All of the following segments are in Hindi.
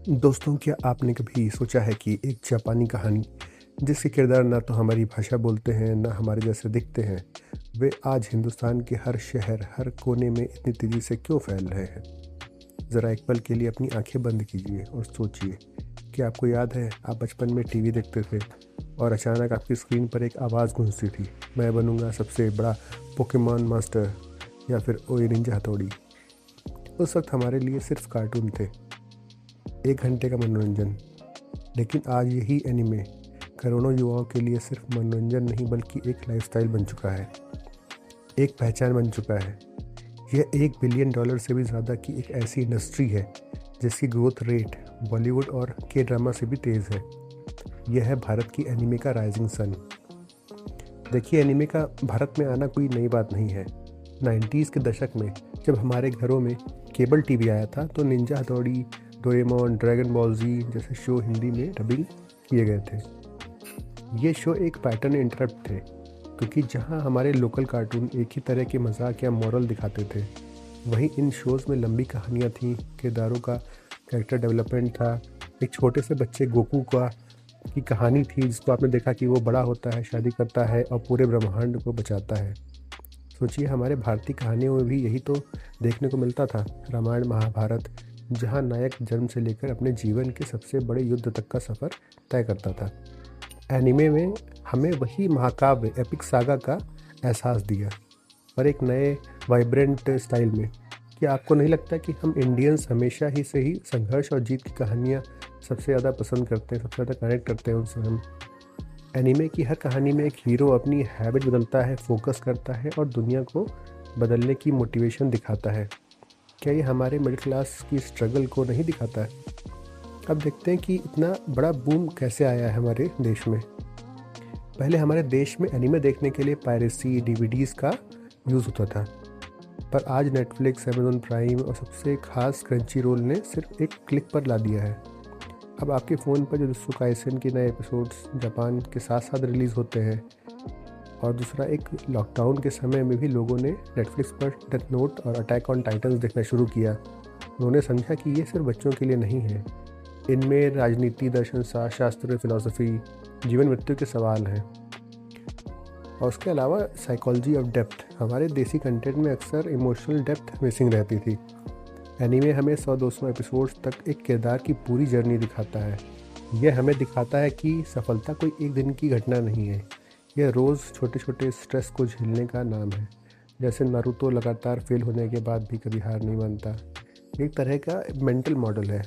दोस्तों, क्या आपने कभी सोचा है कि एक जापानी कहानी जिसके किरदार ना तो हमारी भाषा बोलते हैं ना हमारे जैसे दिखते हैं, वे आज हिंदुस्तान के हर शहर हर कोने में इतनी तेज़ी से क्यों फैल रहे हैं? ज़रा एक पल के लिए अपनी आंखें बंद कीजिए और सोचिए कि आपको याद है आप बचपन में टीवी देखते थे और अचानक आपकी स्क्रीन पर एक आवाज़ गूंजती थी, मैं बनूंगा सबसे बड़ा पोकेमॉन मास्टर या फिर ओए निंजा हथौड़ी। उस वक्त हमारे लिए सिर्फ कार्टून थे, 1 घंटे का मनोरंजन। लेकिन आज यही एनिमे करोड़ों युवाओं के लिए सिर्फ मनोरंजन नहीं बल्कि एक लाइफस्टाइल बन चुका है, एक पहचान बन चुका है। यह $1 बिलियन से भी ज़्यादा की एक ऐसी इंडस्ट्री है जिसकी ग्रोथ रेट बॉलीवुड और के ड्रामा से भी तेज़ है। यह है भारत की एनिमे का राइजिंग सन। देखिए, एनिमे का भारत में आना कोई नई बात नहीं है। 90s के दशक में जब हमारे घरों में केबल टीवी आया था तो निंजा हथौड़ी, डोरेमोन, ड्रैगन बॉल जी जैसे शो हिंदी में डबिंग किए गए थे। ये शो एक पैटर्न इंटरप्ट थे, क्योंकि जहां हमारे लोकल कार्टून एक ही तरह के मजाक या मॉरल दिखाते थे, वहीं इन शोज़ में लंबी कहानियां थीं, किरदारों का कैरेक्टर डेवलपमेंट था। एक छोटे से बच्चे गोकू का की कहानी थी जिसको आपने देखा कि वो बड़ा होता है, शादी करता है और पूरे ब्रह्मांड को बचाता है। सोचिए, हमारे भारतीय कहानियों में भी यही तो देखने को मिलता था। रामायण महाभारत, जहां नायक जन्म से लेकर अपने जीवन के सबसे बड़े युद्ध तक का सफ़र तय करता था। एनिमे में हमें वही महाकाव्य एपिक सागा का एहसास दिया, और एक नए वाइब्रेंट स्टाइल में। क्या आपको नहीं लगता कि हम इंडियंस हमेशा ही से ही संघर्ष और जीत की कहानियाँ सबसे ज़्यादा पसंद करते हैं, सबसे ज़्यादा कनेक्ट करते हैं उनसे हम? एनिमे की हर कहानी में एक हीरो अपनी हैबिट बदलता है, फोकस करता है और दुनिया को बदलने की मोटिवेशन दिखाता है। क्या ये हमारे मिडिल क्लास की स्ट्रगल को नहीं दिखाता है? अब देखते हैं कि इतना बड़ा बूम कैसे आया है हमारे देश में। पहले हमारे देश में एनिमे देखने के लिए पायरेसी, डीवीडीज़ का यूज़ होता था, पर आज नेटफ्लिक्स, अमेज़न प्राइम और सबसे खास क्रंची रोल ने सिर्फ एक क्लिक पर ला दिया है। अब आपके फ़ोन पर जुजुत्सु काइसेन के नए एपिसोड्स जापान के साथ साथ रिलीज़ होते हैं। और दूसरा, एक लॉकडाउन के समय में भी लोगों ने नेटफ्लिक्स पर डेथ नोट और अटैक ऑन टाइटन्स देखना शुरू किया। उन्होंने समझा कि ये सिर्फ बच्चों के लिए नहीं है, इनमें राजनीति, दर्शन शास्त्र, फिलॉसफी, जीवन मृत्यु के सवाल हैं। और उसके अलावा साइकोलॉजी ऑफ डेप्थ, हमारे देसी कंटेंट में अक्सर इमोशनल डेप्थ मिसिंग रहती थी। एनीमे हमें 100-200 एपिसोड्स तक एक किरदार की पूरी जर्नी दिखाता है। यह हमें दिखाता है कि सफलता कोई एक दिन की घटना नहीं है, यह रोज़ छोटे छोटे स्ट्रेस को झेलने का नाम है। जैसे नारुतो लगातार फेल होने के बाद भी कभी हार नहीं मानता, एक तरह का मेंटल मॉडल है।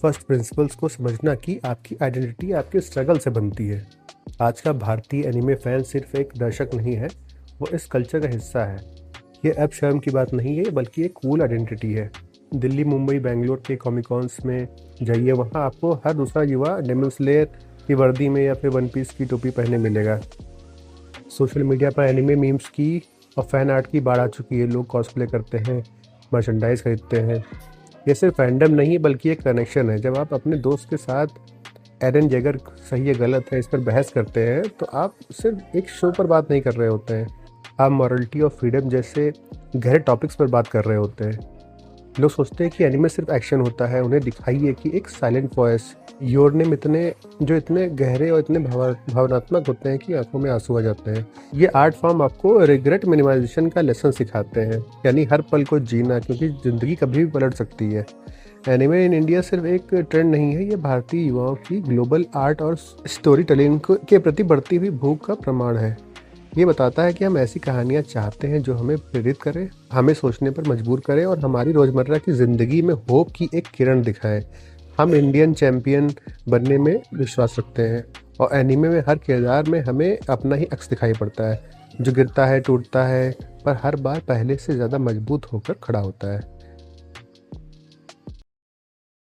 फर्स्ट प्रिंसिपल्स को समझना कि आपकी आइडेंटिटी आपके स्ट्रगल से बनती है। आज का भारतीय एनिमे फैन सिर्फ एक दर्शक नहीं है, वो इस कल्चर का हिस्सा है। ये अब शर्म की बात नहीं है, बल्कि एक कूल आइडेंटिटी है। दिल्ली, मुंबई, बेंगलोर के कॉमिकॉन्स में जाइए, वहाँ आपको हर दूसरा युवा डेमन स्लेयर की वर्दी में या फिर वन पीस की टोपी पहने मिलेगा। सोशल मीडिया पर एनिमे मीम्स की और फैन आर्ट की बाढ़ आ चुकी है। लोग कॉस्प्ले करते हैं, मर्चेंडाइज खरीदते हैं। ये सिर्फ फैंडम नहीं बल्कि एक कनेक्शन है। जब आप अपने दोस्त के साथ एरन जैगर सही है गलत है इस पर बहस करते हैं, तो आप सिर्फ एक शो पर बात नहीं कर रहे होते हैं, आप मॉरलिटी और फ्रीडम जैसे गहरे टॉपिक्स पर बात कर रहे होते हैं। लोग सोचते हैं कि एनिमे सिर्फ एक्शन होता है, उन्हें दिखाइए कि एक साइलेंट वॉइस, योर नेम इतने गहरे और इतने भावनात्मक होते हैं कि आंखों में आंसू आ जाते हैं। ये आर्ट फॉर्म आपको रिग्रेट मिनिमाइजेशन का लेसन सिखाते हैं, यानी हर पल को जीना, क्योंकि ज़िंदगी कभी भी पलट सकती है। एनिमे इन इंडिया सिर्फ एक ट्रेंड नहीं है, ये भारतीय युवाओं की ग्लोबल आर्ट और स्टोरी टेलिंग के प्रति बढ़ती हुई भूख का प्रमाण है। ये बताता है कि हम ऐसी कहानियाँ चाहते हैं जो हमें प्रेरित करें, हमें सोचने पर मजबूर करें और हमारी रोज़मर्रा की ज़िंदगी में होप की एक किरण दिखाएं। हम इंडियन चैम्पियन बनने में विश्वास रखते हैं, और एनीमे में हर किरदार में हमें अपना ही अक्स दिखाई पड़ता है, जो गिरता है, टूटता है, पर हर बार पहले से ज़्यादा मजबूत होकर खड़ा होता है।